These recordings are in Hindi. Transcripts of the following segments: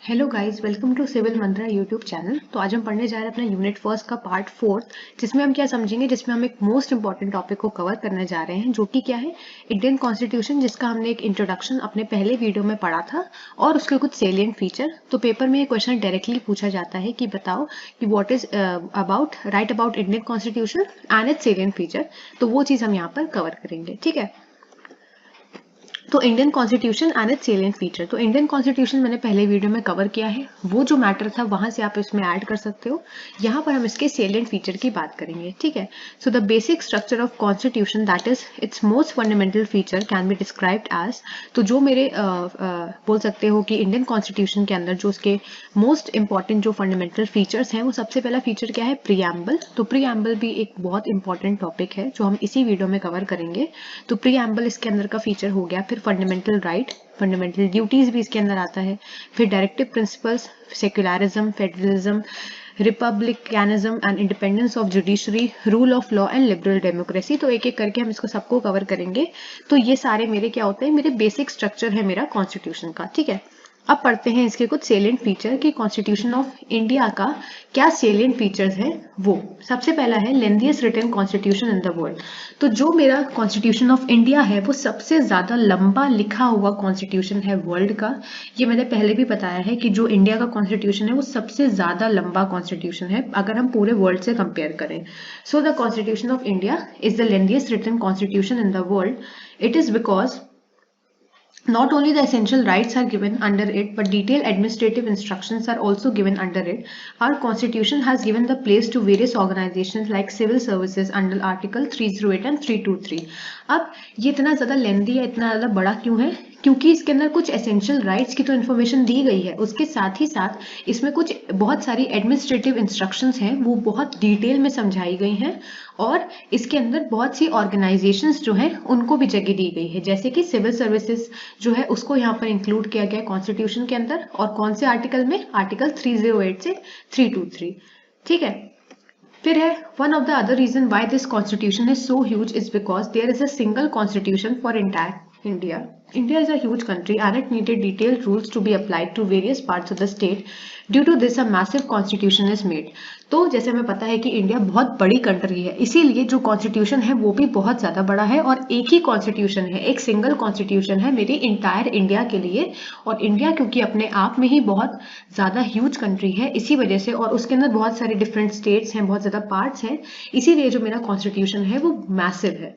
Hello guys, welcome to civil Mantra YouTube channel. तो आज हम पढ़ने जा रहे हैं अपना यूनिट फर्स्ट का पार्ट फोर्थ, जिसमें हम क्या समझेंगे, जिसमें हम एक मोस्ट इंपॉर्टेंट टॉपिक को कवर करने जा रहे हैं, जो कि क्या है, इंडियन कॉन्स्टिट्यूशन, जिसका हमने एक इंट्रोडक्शन अपने पहले वीडियो में पढ़ा था और उसके कुछ सेलिएंट फीचर। तो पेपर में ये क्वेश्चन डायरेक्टली पूछा जाता है कि बताओ कि what is right about Indian constitution and it's salient feature. तो वो चीज हम यहाँ पर कवर करेंगे, ठीक है। तो Indian constitution and it's salient feature. तो इंडियन कॉन्स्टिट्यूशन मैंने पहले वीडियो में कवर किया है, वो जो मैटर था वहां से आप इसमें ऐड कर सकते हो। यहाँ पर हम इसके सेलिएंट फीचर की बात करेंगे, ठीक है। So the basic structure of constitution, that is its most fundamental feature, can be described as. तो जो मेरे बोल सकते हो कि इंडियन कॉन्स्टिट्यूशन के अंदर जो उसके मोस्ट इंपॉर्टेंट जो फंडामेंटल फीचर्स हैं, वो सबसे पहला फीचर क्या है, प्रीएम्बल। तो प्रीएम्बल भी एक बहुत इंपॉर्टेंट टॉपिक है जो हम इसी वीडियो में कवर करेंगे। तो प्रीएम्बल इसके अंदर का फीचर हो गया। फिर फंडामेंटल राइट, फंडामेंटल ड्यूटीज भी इसके अंदर आता है। फिर directive principles, secularism, federalism, republicanism and independence of judiciary, rule of law and liberal democracy. तो एक एक करके हम इसको सबको कवर करेंगे। तो ये सारे मेरे क्या होते हैं, मेरे बेसिक स्ट्रक्चर है मेरा कॉन्स्टिट्यूशन का, ठीक है। अब पढ़ते हैं इसके कुछ सेलिएंट फीचर कि कॉन्स्टिट्यूशन ऑफ इंडिया का क्या सेलिएंट फीचर्स है। वो सबसे पहला है lengthiest written constitution in the world. तो जो मेरा कॉन्स्टिट्यूशन ऑफ इंडिया है वो सबसे ज्यादा लंबा लिखा हुआ कॉन्स्टिट्यूशन है वर्ल्ड का। ये मैंने पहले भी बताया है कि जो इंडिया का कॉन्स्टिट्यूशन है वो सबसे ज्यादा लंबा कॉन्स्टिट्यूशन है अगर हम पूरे वर्ल्ड से कंपेयर करें। So the constitution of India is the lengthiest written constitution in the world. It is because not only the essential rights are given under it, but detailed administrative instructions are also given under it. Our constitution has given the place to various organizations like civil services under article 308 and 323. अब ये इतना ज्यादा लेंदी है, इतना ज्यादा बड़ा क्यों है? क्योंकि इसके अंदर कुछ एसेंशियल राइट्स की तो इन्फॉर्मेशन दी गई है, उसके साथ ही साथ इसमें कुछ बहुत सारी एडमिनिस्ट्रेटिव इंस्ट्रक्शंस हैं, वो बहुत डिटेल में समझाई गई हैं। और इसके अंदर बहुत सी ऑर्गेनाइजेशंस जो हैं उनको भी जगह दी गई है, जैसे कि सिविल सर्विसेज जो है उसको यहाँ पर इंक्लूड किया गया है कॉन्स्टिट्यूशन के अंदर। और कौन से आर्टिकल में? आर्टिकल 308 से 323, ठीक है। फिर है one of the other reason why this constitution is so huge is because there is a single constitution for entire India. India is a huge country and it needed detailed rules to be applied to various parts of the state. Due to this, a massive constitution is made. तो जैसे हमें पता है कि इंडिया बहुत बड़ी कंट्री है, इसीलिए जो कॉन्स्टिट्यूशन है वो भी बहुत ज्यादा बड़ा है और एक ही कॉन्स्टिट्यूशन है, एक सिंगल कॉन्स्टिट्यूशन है मेरी इंटायर इंडिया के लिए। और इंडिया क्योंकि अपने आप में ही बहुत ज्यादा ह्यूज कंट्री है, इसी वजह से, और उसके अंदर बहुत सारे डिफरेंट स्टेट्स हैं, बहुत ज्यादा पार्ट्स हैं, इसीलिए जो मेरा कॉन्स्टिट्यूशन है वो मैसिव है।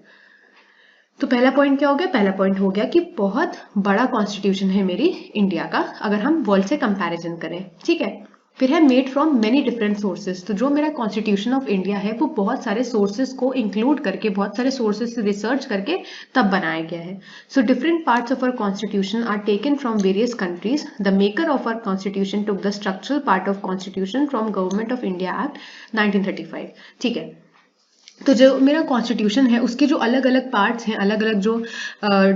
तो पहला पॉइंट क्या हो गया? पहला पॉइंट हो गया कि बहुत बड़ा कॉन्स्टिट्यूशन है मेरी इंडिया का अगर हम वर्ल्ड से कंपैरिजन करें, ठीक है। फिर है made from many different sources. तो जो मेरा कॉन्स्टिट्यूशन ऑफ इंडिया है वो बहुत सारे सोर्सेज को इंक्लूड करके, बहुत सारे सोर्सेज से रिसर्च करके तब बनाया गया है। So different parts of our constitution are taken from various countries. The maker of our constitution took the structural part of constitution from government of India act 1935, ठीक है। तो जो मेरा कॉन्स्टिट्यूशन है उसके जो अलग अलग पार्ट्स हैं, अलग अलग जो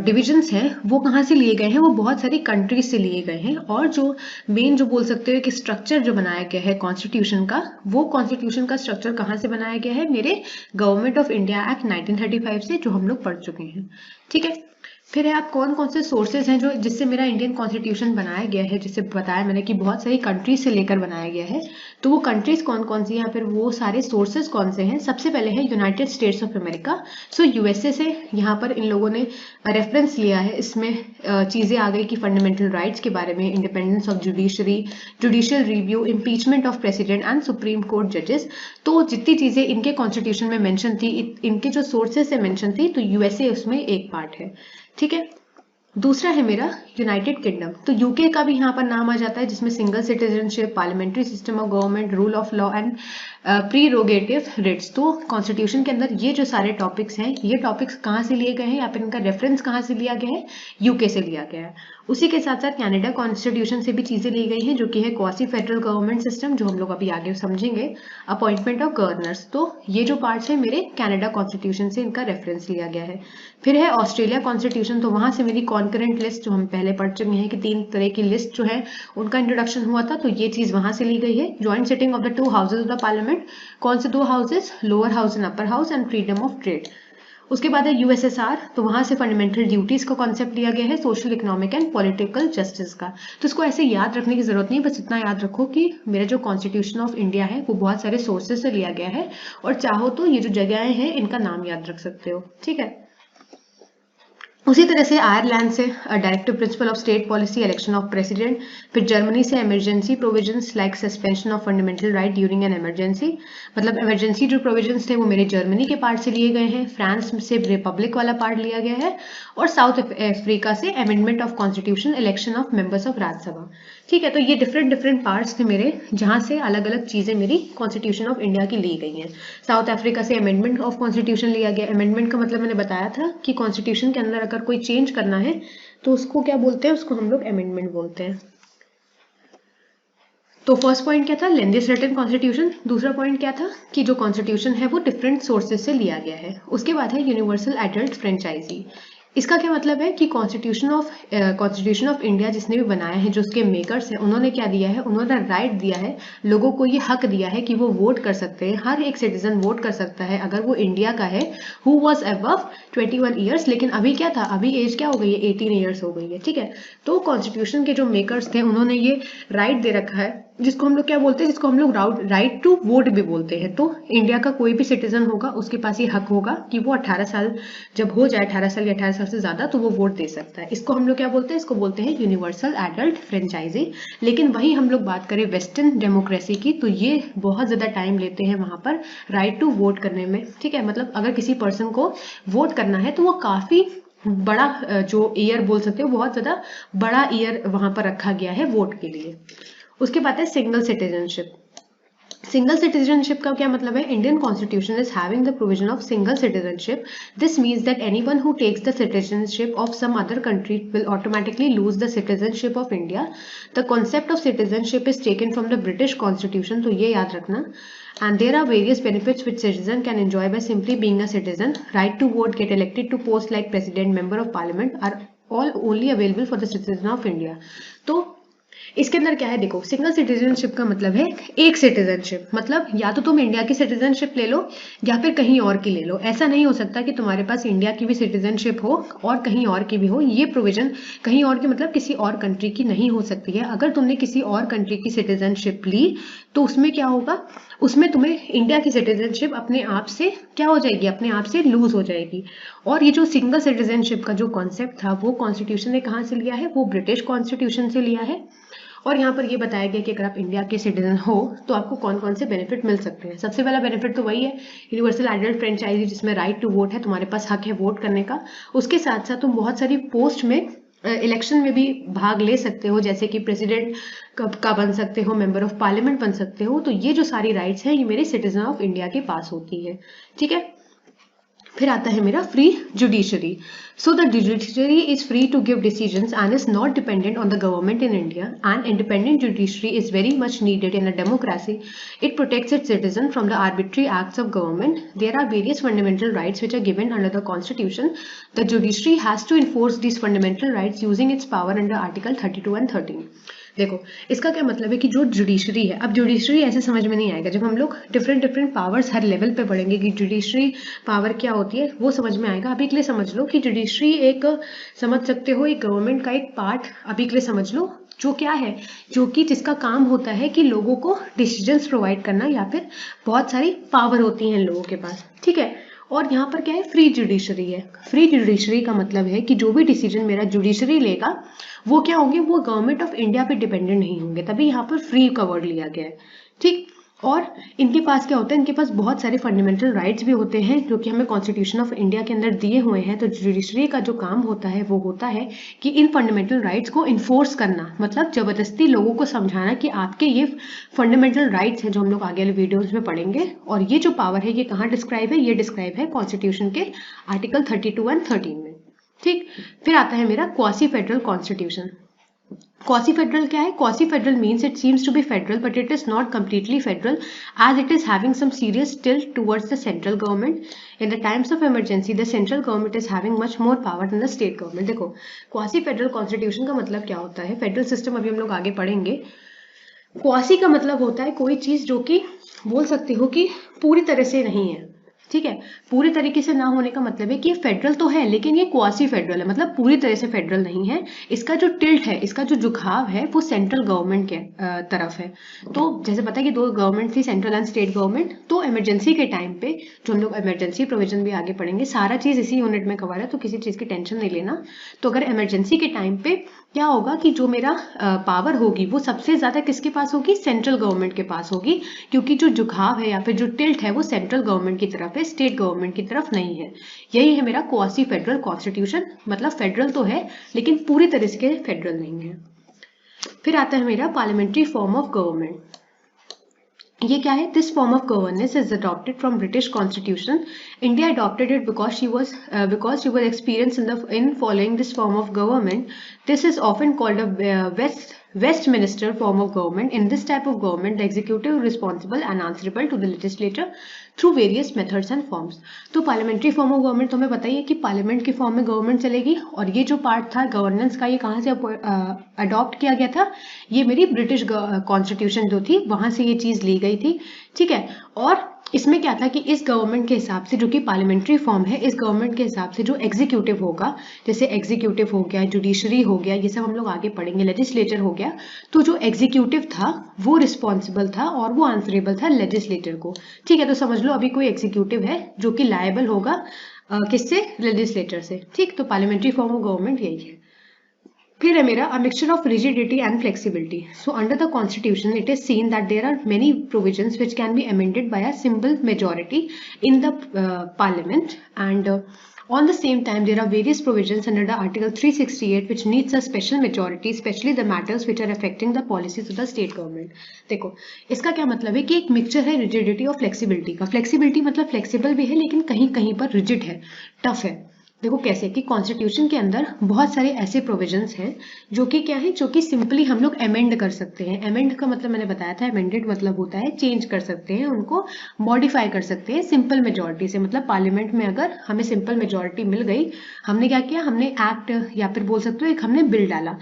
डिविजन्स हैं, वो कहाँ से लिए गए हैं? वो बहुत सारी कंट्रीज से लिए गए हैं। और जो मेन जो बोल सकते हो कि स्ट्रक्चर जो बनाया गया है कॉन्स्टिट्यूशन का, वो कॉन्स्टिट्यूशन का स्ट्रक्चर कहाँ से बनाया गया है? मेरे गवर्नमेंट ऑफ इंडिया एक्ट 1935 से, जो हम लोग पढ़ चुके हैं, ठीक है। फिर है आप कौन कौन से सोर्सेज हैं जो जिससे मेरा इंडियन कॉन्स्टिट्यूशन बनाया गया है, जिससे बताया मैंने कि बहुत सारी कंट्रीज से लेकर बनाया गया है। तो वो कंट्रीज कौन कौन सी हैं, फिर वो सारे सोर्सेज कौन से हैं? सबसे पहले है United states of America. So USA से यहाँ पर इन लोगों ने रेफरेंस लिया है। इसमें चीजें आ गई कि फंडामेंटल राइट्स के बारे में, independence of judiciary, judicial review, impeachment of president and supreme court जजेस। तो जितनी चीजें इनके कॉन्स्टिट्यूशन में मेंशन थी, इनके जो सोर्सेज से मेंशन थी, तो यूएसए उसमें एक पार्ट है, ठीक है। दूसरा है मेरा यूनाइटेड किंगडम। तो यूके का भी यहाँ पर नाम आ जाता है, जिसमें single citizenship, parliamentary system of government, rule of law and prerogative writs. तो कॉन्स्टिट्यूशन के अंदर ये जो सारे टॉपिक्स हैं, ये टॉपिक्स कहाँ से लिए गए हैं या फिर इनका रेफरेंस कहाँ से लिया गया है? यूके से लिया गया है। उसी के साथ साथ कनाडा कॉन्स्टिट्यूशन से भी चीजें ली गई हैं, जो कि है क्वासी फेडरल गवर्नमेंट सिस्टम, जो हम लोग अभी आगे समझेंगे, अपॉइंटमेंट ऑफ गवर्नर्स। तो ये जो पार्ट्स है मेरे कनाडा कॉन्स्टिट्यूशन से इनका रेफरेंस लिया गया है। फिर है ऑस्ट्रेलिया कॉन्स्टिट्यूशन। तो वहां से मेरी कॉन्करेंट लिस्ट, जो हम पहले पढ़ चुके हैं कि 3 तरह की लिस्ट जो है उनका इंट्रोडक्शन हुआ था, तो ये चीज वहां से ली गई है। Joint sitting of the 2 houses of the parliament. कौन से 2 houses? Lower house and upper house, and freedom of trade. उसके बाद है यूएसएसआर, तो वहां से फंडामेंटल ड्यूटीज का कॉन्सेप्ट लिया गया है, social, economic and political justice का। तो इसको ऐसे याद रखने की जरूरत नहीं, बस इतना याद रखो कि मेरा जो कॉन्स्टिट्यूशन ऑफ इंडिया है वो बहुत सारे सोर्सेज से लिया गया है, और चाहो तो ये जो जगहें हैं इनका नाम याद रख सकते हो, ठीक है। उसी तरह से आयरलैंड से directive principle of state policy, election of president. फिर जर्मनी से emergency provisions like suspension of fundamental right during an emergency, मतलब इमरजेंसी जो प्रोविजंस थे वो मेरे जर्मनी के पार्ट से लिए गए हैं। फ्रांस से रिपब्लिक वाला पार्ट लिया गया है, और साउथ अफ्रीका से amendment of constitution, election of members of Rajya Sabha, ठीक है। तो ये डिफरेंट पार्ट्स थे मेरे, जहां से अलग अलग चीजें मेरी कॉन्स्टिट्यूशन ऑफ इंडिया की ली गई हैं। साउथ अफ्रीका से अमेंडमेंट ऑफ कॉन्स्टिट्यूशन लिया गया। अमेंडमेंट का मतलब मैंने बताया था कि कॉन्स्टिट्यूशन के अंदर अगर कोई चेंज करना है तो उसको क्या बोलते हैं, उसको हम लोग अमेंडमेंट बोलते हैं। तो फर्स्ट पॉइंट क्या था, लेंथीएस्ट रिटन कॉन्स्टिट्यूशन। दूसरा पॉइंट क्या था कि जो कॉन्स्टिट्यूशन है वो डिफरेंट सोर्सेज से लिया गया है। उसके बाद है यूनिवर्सल एडल्ट फ्रेंचाइजी। इसका क्या मतलब है कि कॉन्स्टिट्यूशन ऑफ इंडिया जिसने भी बनाया है, जो उसके मेकर्स हैं, उन्होंने क्या दिया है, उन्होंने राइट दिया है, लोगों को ये हक दिया है कि वो वोट कर सकते हैं। हर एक सिटीजन वोट कर सकता है अगर वो इंडिया का है, हु वॉज अबव 21 ईयर्स। लेकिन अभी क्या था, अभी एज क्या हो गई है, 18 ईयर्स हो गई है, ठीक है। तो कॉन्स्टिट्यूशन के जो मेकर्स थे उन्होंने ये राइट दे रखा है, जिसको हम लोग क्या बोलते हैं, जिसको हम लोग राइट टू वोट भी बोलते हैं। तो इंडिया का कोई भी सिटीजन होगा, उसके पास ये हक होगा कि वो 18 साल जब हो जाए, 18 साल या 18 साल से ज्यादा, तो वो वोट दे सकता है। इसको हम लोग क्या बोलते हैं, इसको बोलते हैं यूनिवर्सल एडल्ट फ्रेंचाइजी। लेकिन वही हम लोग बात करें वेस्टर्न डेमोक्रेसी की, तो ये बहुत ज्यादा टाइम लेते हैं वहां पर राइट टू वोट करने में, ठीक है। मतलब अगर किसी पर्सन को वोट करना है तो वो काफी बड़ा जो ईयर बोल सकते हो, बहुत ज्यादा बड़ा ईयर वहां पर रखा गया है वोट के लिए। उसके बाद है सिंगल सिटीजनशिप। सिंगल सिटीजनशिप का क्या मतलब है, Indian constitution is having the provision of single citizenship. This means that anyone who takes the citizenship of some other country will automatically lose the citizenship of India. The concept of citizenship is taken from the British constitution, तो ये याद रखना। And there are various benefits which citizen can enjoy by simply being a citizen. Right to vote, get elected to posts like president, member of parliament are all only available for the citizen of India. तो इसके अंदर क्या है, देखो, सिंगल सिटीजनशिप का मतलब है एक सिटीजनशिप, मतलब या तो तुम इंडिया की सिटीजनशिप ले लो या फिर कहीं और की ले लो। ऐसा नहीं हो सकता कि तुम्हारे पास इंडिया की भी सिटीजनशिप हो और कहीं और की भी हो। ये प्रोविजन कहीं और की मतलब किसी और कंट्री की नहीं हो सकती है। अगर तुमने किसी और कंट्री की सिटीजनशिप ली तो उसमें क्या होगा, उसमें तुम्हें इंडिया की सिटीजनशिप अपने आप से क्या हो जाएगी, अपने आप से लूज हो जाएगी। और ये जो सिंगल सिटीजनशिप का जो कॉन्सेप्ट था वो कॉन्स्टिट्यूशन ने कहाँ से लिया है, वो ब्रिटिश कॉन्स्टिट्यूशन से लिया है। और यहाँ पर ये बताया गया कि अगर आप इंडिया के सिटीजन हो तो आपको कौन कौन से बेनिफिट मिल सकते हैं। सबसे पहला बेनिफिट तो वही है यूनिवर्सल एडल्ट फ्रेंचाइजी, जिसमें राइट टू वोट है, तुम्हारे पास हक है वोट करने का। उसके साथ साथ तुम बहुत सारी पोस्ट में इलेक्शन में भी भाग ले सकते हो, जैसे कि प्रेसिडेंट का बन सकते हो, मेंबर ऑफ पार्लियामेंट बन सकते हो। तो ये जो सारी राइट्स हैं ये मेरे सिटीजन ऑफ इंडिया के पास होती है, ठीक है। फिर आता है मेरा free judiciary. So the judiciary is free to give decisions and is not dependent on the government in India. And independent judiciary is very much needed in a democracy. It protects its citizens from the arbitrary acts of government. There are various fundamental rights which are given under the Constitution. The judiciary has to enforce these fundamental rights using its power under Article 32 and 13. देखो, इसका क्या मतलब है कि जो जुडिशरी है, अब जुडिशरी ऐसे समझ में नहीं आएगा, जब हम लोग डिफरेंट पावर्स हर लेवल पे पढ़ेंगे कि जुडिशरी पावर क्या होती है वो समझ में आएगा। अभी के लिए समझ लो कि जुडिशरी एक, समझ सकते हो, एक गवर्नमेंट का एक पार्ट अभी के लिए समझ लो, जो क्या है, जो कि जिसका काम होता है कि लोगों को डिसीजंस प्रोवाइड करना, या फिर बहुत सारी पावर होती हैं लोगों के पास, ठीक है। और यहाँ पर क्या है, फ्री जुडिशरी है। फ्री जुडिशरी का मतलब है कि जो भी डिसीजन मेरा जुडिशरी लेगा वो क्या होंगे, वो गवर्नमेंट ऑफ इंडिया पे डिपेंडेंट नहीं होंगे, तभी यहाँ पर फ्री का वर्ड लिया गया है, ठीक। और इनके पास क्या होता है, इनके पास बहुत सारे फंडामेंटल राइट्स भी होते हैं जो कि हमें कॉन्स्टिट्यूशन ऑफ इंडिया के अंदर दिए हुए हैं। तो जुडिशरी का जो काम होता है वो होता है कि इन फंडामेंटल राइट्स को इन्फोर्स करना, मतलब जबरदस्ती लोगों को समझाना कि आपके ये फंडामेंटल राइट्स हैं, जो हम लोग आगे वाले वीडियोज में पढ़ेंगे। और ये जो पावर है ये कहाँ डिस्क्राइब है, ये डिस्क्राइब है कॉन्स्टिट्यूशन के आर्टिकल 32 एंड 13 में, ठीक। फिर आता है मेरा quasi federal constitution. Quasi federal क्या है, quasi federal means it seems to be federal but it is not completely federal as it is having some serious tilt towards the central government. In the times of emergency the central government is having much more power than the state government. देखो, क्वासी फेडरल कॉन्स्टिट्यूशन का मतलब क्या होता है, फेडरल सिस्टम अभी हम लोग आगे पढ़ेंगे। क्वासी का मतलब होता है कोई चीज जो कि बोल सकते हो कि पूरी तरह से नहीं है, ठीक है। पूरी तरीके से ना होने का मतलब है कि ये फेडरल तो है लेकिन ये क्वासी फेडरल है, मतलब पूरी तरह से फेडरल नहीं है। इसका जो टिल्ट है, इसका जो झुकाव है वो सेंट्रल गवर्नमेंट के तरफ है। तो जैसे पता है कि दो गवर्नमेंट थी, सेंट्रल एंड स्टेट गवर्नमेंट। तो इमरजेंसी के टाइम पे जो हम लोग इमरजेंसी प्रोविजन भी आगे पढ़ेंगे, सारा चीज इसी यूनिट में कवर है, तो किसी चीज की टेंशन नहीं लेना। तो अगर इमरजेंसी के टाइम पे क्या होगा कि जो मेरा पावर होगी वो सबसे ज्यादा किसके पास होगी, सेंट्रल गवर्नमेंट के पास होगी, क्योंकि जो झुकाव है या फिर जो टिल्ट है वो सेंट्रल गवर्नमेंट की तरफ है, स्टेट गवर्नमेंट की तरफ नहीं है। यही है मेरा क्वासी फेडरल कॉन्स्टिट्यूशन, मतलब फेडरल तो है लेकिन पूरी तरह से फेडरल नहीं है। फिर आता है मेरा पार्लियामेंट्री फॉर्म ऑफ गवर्नमेंट। ये क्या है? This form of governance is adopted from British constitution. India adopted it because she was experienced in following this form of government. This is often called a Westminster form of government. In this type of government, the executive is responsible and answerable to the legislature through various methods and forms. तो पार्लियामेंट्री फॉर्म ऑफ गवर्नमेंट तो हमें पता ही है कि पार्लियामेंट की फॉर्म में गवर्नमेंट चलेगी, और ये जो पार्ट था गवर्नेंस का, ये कहाँ से अडॉप्ट किया गया था? ये मेरी ब्रिटिश कॉन्स्टिट्यूशन जो थी वहां से ये चीज ली गई थी। ठीक है। और इसमें क्या था कि इस गवर्नमेंट के हिसाब से, जो कि पार्लियामेंट्री फॉर्म है, इस गवर्नमेंट के हिसाब से जो एग्जीक्यूटिव होगा, जैसे एग्जीक्यूटिव हो गया, जुडिशरी हो गया, ये सब हम लोग आगे पढ़ेंगे, लेजिस्लेटर हो गया, तो जो एग्जीक्यूटिव था वो रिस्पॉन्सिबल था और वो आंसरेबल था लेजिस्लेटर को। ठीक है। तो समझ लो अभी कोई एग्जीक्यूटिव है जो कि लायबल होगा किससे? लेजिस्लेटर से। ठीक। तो पार्लियामेंट्री फॉर्म ऑफ गवर्नमेंट यही है। फिर है मेरा a mixture of rigidity and flexibility. So under the constitution it is seen that there are many provisions which can be amended by a simple majority in the parliament, and on the same time there are various provisions under the article 368 which needs a special majority, especially the matters which are affecting the policies of the state government. देखो इसका क्या मतलब है कि एक मिक्सचर है रिजिडिटी और फ्लेक्सिबिलिटी का। फ्लेक्सिबिलिटी मतलब फ्लेक्सिबल भी है लेकिन कहीं कहीं पर रिजिड है, टफ है। देखो कैसे कि कॉन्स्टिट्यूशन के अंदर बहुत सारे ऐसे प्रोविजंस हैं जो कि क्या है, जो कि सिंपली हम लोग अमेंड कर सकते हैं। अमेंड का मतलब मैंने बताया था, अमेंडेड मतलब होता है चेंज कर सकते हैं, उनको मॉडिफाई कर सकते हैं सिंपल मेजोरिटी से। मतलब पार्लियामेंट में अगर हमें सिंपल मेजोरिटी मिल गई, हमने क्या किया, हमने एक्ट या फिर बोल सकते हो एक हमने बिल डाला,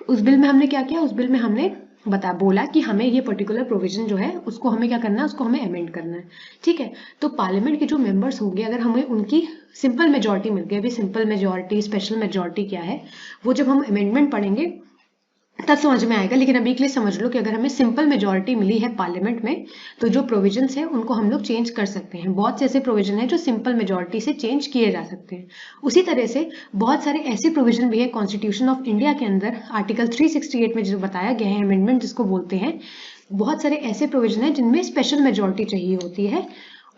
उस बिल में हमने क्या किया, उस बिल में हमने बोला कि हमें ये पर्टिकुलर प्रोविजन जो है उसको हमें क्या करना है, उसको हमें अमेंड करना है। ठीक है। तो पार्लियामेंट के जो मेंबर्स होंगे, अगर हमें उनकी सिंपल मेजोरिटी मिल गई, अभी सिंपल मेजोरिटी स्पेशल मेजोरिटी क्या है वो जब हम अमेंडमेंट पढ़ेंगे तब समझ में आएगा, लेकिन अभी के लिए समझ लो कि अगर हमें सिंपल मेजोरिटी मिली है पार्लियामेंट में, तो जो प्रोविजंस है उनको हम लोग चेंज कर सकते हैं। बहुत से ऐसे प्रोविजन है जो सिंपल मेजोरिटी से चेंज किए जा सकते हैं। उसी तरह से बहुत सारे ऐसे प्रोविजन भी है कॉन्स्टिट्यूशन ऑफ इंडिया के अंदर, आर्टिकल 368 में जो बताया गया है, अमेंडमेंट जिसको बोलते हैं, बहुत सारे ऐसे प्रोविजन है जिनमें स्पेशल मेजोरिटी चाहिए होती है,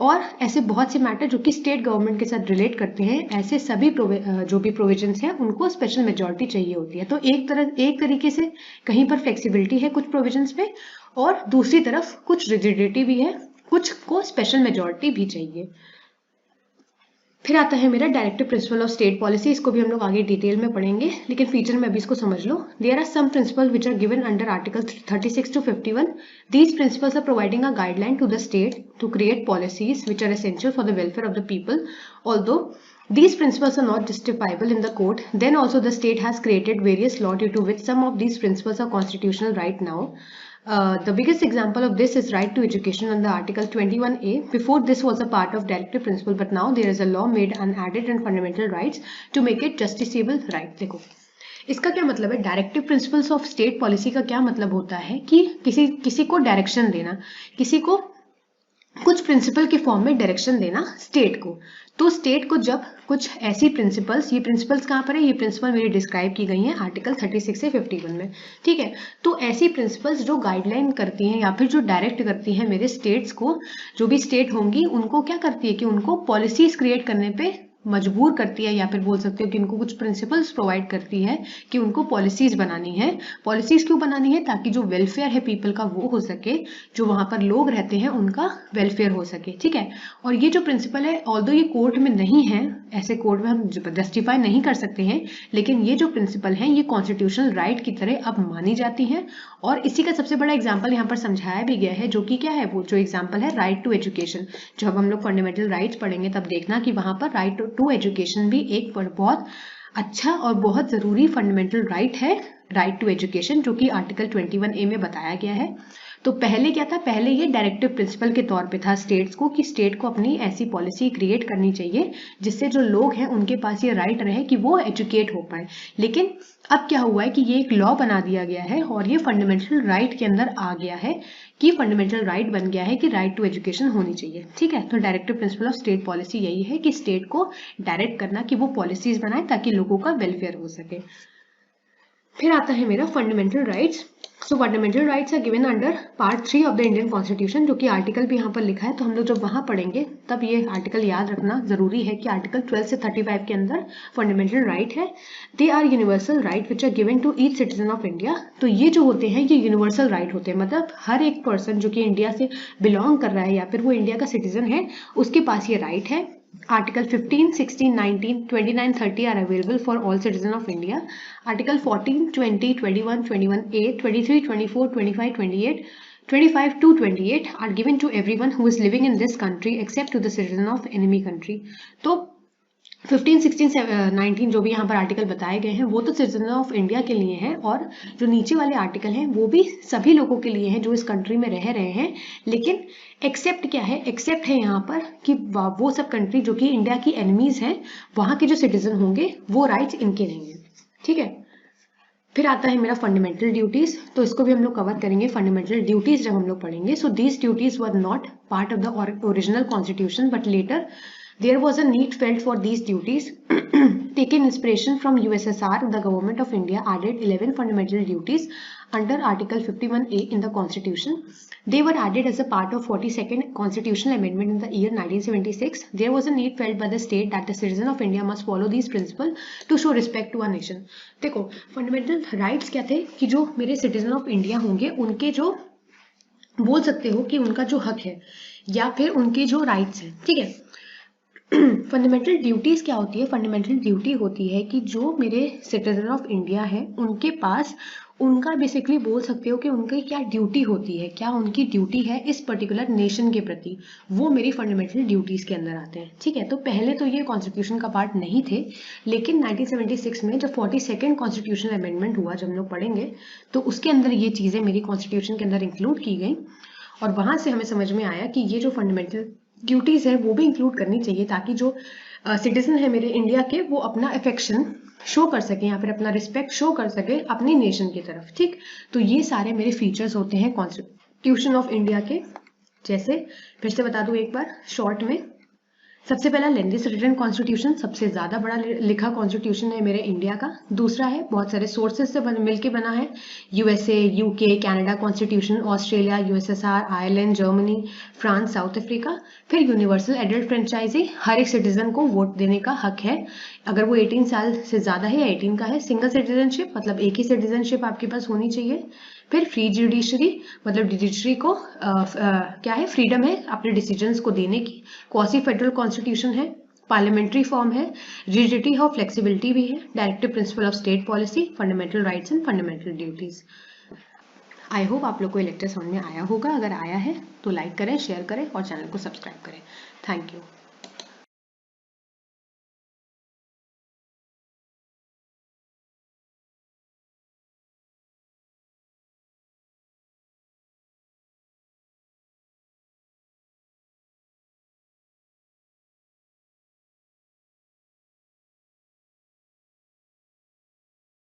और ऐसे बहुत से मैटर जो कि स्टेट गवर्नमेंट के साथ रिलेट करते हैं, ऐसे सभी जो भी प्रोविजंस हैं उनको स्पेशल मेजोरिटी चाहिए होती है। तो एक तरीके से कहीं पर फ्लेक्सिबिलिटी है कुछ प्रोविजंस में, और दूसरी तरफ कुछ रिजिडिटी भी है, कुछ को स्पेशल मेजोरिटी भी चाहिए। फिर आता है मेरा directive principle of state policy. इसको भी हम लोग आगे डिटेल में पढ़ेंगे, लेकिन फीचर में अभी इसको समझ लो। There are some principle which are given under article 36 to 51. These principles are providing a guideline to the state to create policies which are essential for the welfare of the people. Although these principles are not justifiable in the court, then also the state has created various laws due to which some of these principles are constitutional right now. The biggest example of this is right to education under Article 21A. Before this was a part of directive principle, but now there is a law made and added in fundamental rights to make it justiciable right. देखो इसका क्या मतलब है, directive principles of state policy का क्या मतलब होता है कि किसी को डायरेक्शन देना, किसी को कुछ प्रिंसिपल के फॉर्म में डायरेक्शन देना स्टेट को। तो स्टेट को जब कुछ ऐसी प्रिंसिपल्स, ये प्रिंसिपल्स कहाँ पर है, ये प्रिंसिपल मेरी डिस्क्राइब की गई हैं आर्टिकल 36 से 51 में। ठीक है। तो ऐसी प्रिंसिपल्स जो गाइडलाइन करती हैं या फिर जो डायरेक्ट करती हैं मेरे स्टेट्स को, जो भी स्टेट होंगी उनको क्या करती है कि उनको पॉलिसीज क्रिएट करने पे मजबूर करती है, या फिर बोल सकते हो कि उनको कुछ प्रिंसिपल्स प्रोवाइड करती है कि उनको पॉलिसीज बनानी है। पॉलिसीज क्यों बनानी है? ताकि जो वेलफेयर है पीपल का वो हो सके, जो वहां पर लोग रहते हैं उनका वेलफेयर हो सके। ठीक है। और ये जो प्रिंसिपल है, ऑल्दो ये कोर्ट में नहीं है, ऐसे कोर्ट में हम जस्टिफाई नहीं कर सकते हैं, लेकिन ये जो प्रिंसिपल है ये कॉन्स्टिट्यूशनल राइट की तरह अब मानी जाती है। और इसी का सबसे बड़ा एग्जाम्पल यहाँ पर समझाया भी गया है, जो कि क्या है, वो जो एग्जाम्पल है राइट टू एजुकेशन। जब हम लोग फंडामेंटल राइट्स पढ़ेंगे तब देखना कि वहां पर राइट टू एजुकेशन भी एक बहुत अच्छा और बहुत जरूरी फंडामेंटल राइट है, राइट टू एजुकेशन, जो कि आर्टिकल 21A में बताया गया है। तो पहले क्या था, पहले ये डायरेक्टिव प्रिंसिपल के तौर पे था स्टेट्स को कि स्टेट को अपनी ऐसी पॉलिसी क्रिएट करनी चाहिए जिससे जो लोग हैं उनके पास ये राइट रहे कि वो एजुकेट हो पाए। लेकिन अब क्या हुआ है कि ये एक लॉ बना दिया गया है और ये फंडामेंटल राइट के अंदर आ गया है कि फंडामेंटल राइट बन गया है कि राइट टू एजुकेशन होनी चाहिए। ठीक है, तो directive principle of state policy यही है कि स्टेट को डायरेक्ट करना कि वो पॉलिसीज बनाए ताकि लोगों का वेलफेयर हो सके। फिर आता है मेरा fundamental rights. So fundamental rights are given under part 3 of the Indian constitution, जो कि आर्टिकल भी यहाँ पर लिखा है। तो हम लोग जब वहां पढ़ेंगे तब ये आर्टिकल याद रखना जरूरी है कि आर्टिकल 12 से 35 के अंदर फंडामेंटल राइट है। They are universal right which are given to each citizen of India. तो ये जो होते हैं ये यूनिवर्सल राइट होते हैं, मतलब हर एक पर्सन जो कि इंडिया से बिलोंग कर रहा है या फिर वो इंडिया का सिटीजन है उसके पास ये राइट है। Article 15, 16, 19, 29, 30 are available for all citizens of India. Article 14, 20, 21, 21A, 23, 24, 25, 28, 25 to 28 are given to everyone who is living in this country except to the citizen of enemy country. तो 15, 16, 19 जो भी यहाँ पर आर्टिकल बताए गए हैं वो तो सिटीजन ऑफ इंडिया के लिए हैं, और जो नीचे वाले आर्टिकल हैं वो भी सभी लोगों के लिए हैं जो इस कंट्री में रह रहे हैं। लेकिन एक्सेप्ट क्या है, एक्सेप्ट है यहाँ पर कि वो सब कंट्री जो कि इंडिया की एनिमीज हैं वहां के जो सिटीजन होंगे वो राइट्स इनके रहेंगे। ठीक है, फिर आता है मेरा फंडामेंटल ड्यूटीज, तो इसको भी हम लोग कवर करेंगे। फंडामेंटल ड्यूटीज जब हम लोग पढ़ेंगे, so these duties were not part of the original constitution but later there was a need felt for these duties. Taking inspiration from USSR, the government of India added 11 fundamental duties under Article 51A in the Constitution. They were added as a part of 42nd Constitutional Amendment in the year 1976. There was a need felt by the state that the citizen of India must follow these principles to show respect to our nation. देखो फंडामेंटल राइट्स क्या थे कि जो मेरे सिटीजन ऑफ इंडिया होंगे उनके जो बोल सकते हो कि उनका जो हक है या फिर उनके जो राइट्स हैं। ठीक है, फंडामेंटल ड्यूटीज क्या होती है, फंडामेंटल ड्यूटी होती है कि जो मेरे सिटीजन ऑफ इंडिया है उनके पास उनका बेसिकली बोल सकते हो कि उनकी क्या ड्यूटी होती है, क्या उनकी ड्यूटी है इस पर्टिकुलर नेशन के प्रति, वो मेरी फंडामेंटल ड्यूटीज के अंदर आते हैं। ठीक है, तो पहले तो ये कॉन्स्टिट्यूशन का पार्ट नहीं थे, लेकिन 1976 में जब 42nd कॉन्स्टिट्यूशनल अमेंडमेंट हुआ, जब हम लोग पढ़ेंगे तो उसके अंदर ये चीजें मेरी कॉन्स्टिट्यूशन के अंदर इंक्लूड की गई और वहां से हमें समझ में आया कि ये जो फंडामेंटल ड्यूटीज है वो भी इंक्लूड करनी चाहिए ताकि जो सिटीजन है मेरे इंडिया के वो अपना अफेक्शन शो कर सके या फिर अपना रिस्पेक्ट शो कर सके अपनी नेशन की तरफ। ठीक, तो ये सारे मेरे फीचर्स होते हैं कॉन्स्टिट्यूशन ऑफ इंडिया के। जैसे फिर से बता दूं एक बार शॉर्ट में, सबसे पहला लेंथीएस्ट रिटन कॉन्स्टिट्यूशन, सबसे ज्यादा बड़ा लिखा कॉन्स्टिट्यूशन है मेरे इंडिया का। दूसरा है बहुत सारे सोर्सेज से मिलकर बना है, USA, UK, Canada constitution, Australia, USSR, Ireland, Germany, France, south Africa. फिर यूनिवर्सल एडल्ट फ्रेंचाइजी, हर एक सिटीजन को वोट देने का हक है अगर वो 18 साल से ज्यादा है या 18 का है। सिंगल सिटीजनशिप, मतलब एक ही सिटीजनशिप आपके पास होनी चाहिए। फिर फ्री जुडिशरी, मतलब जुडिशरी को क्या है, फ्रीडम है अपने डिसीजंस को देने की। क्वासी फेडरल कॉन्स्टिट्यूशन है, पार्लियामेंट्री फॉर्म है, रिजिडिटी और फ्लेक्सिबिलिटी भी है, directive principle of state policy, fundamental rights and fundamental duties. I hope आप लोग को ये लेक्चर समझ में आया होगा। अगर आया है तो लाइक करें, शेयर करें और चैनल को सब्सक्राइब करें। Thank you.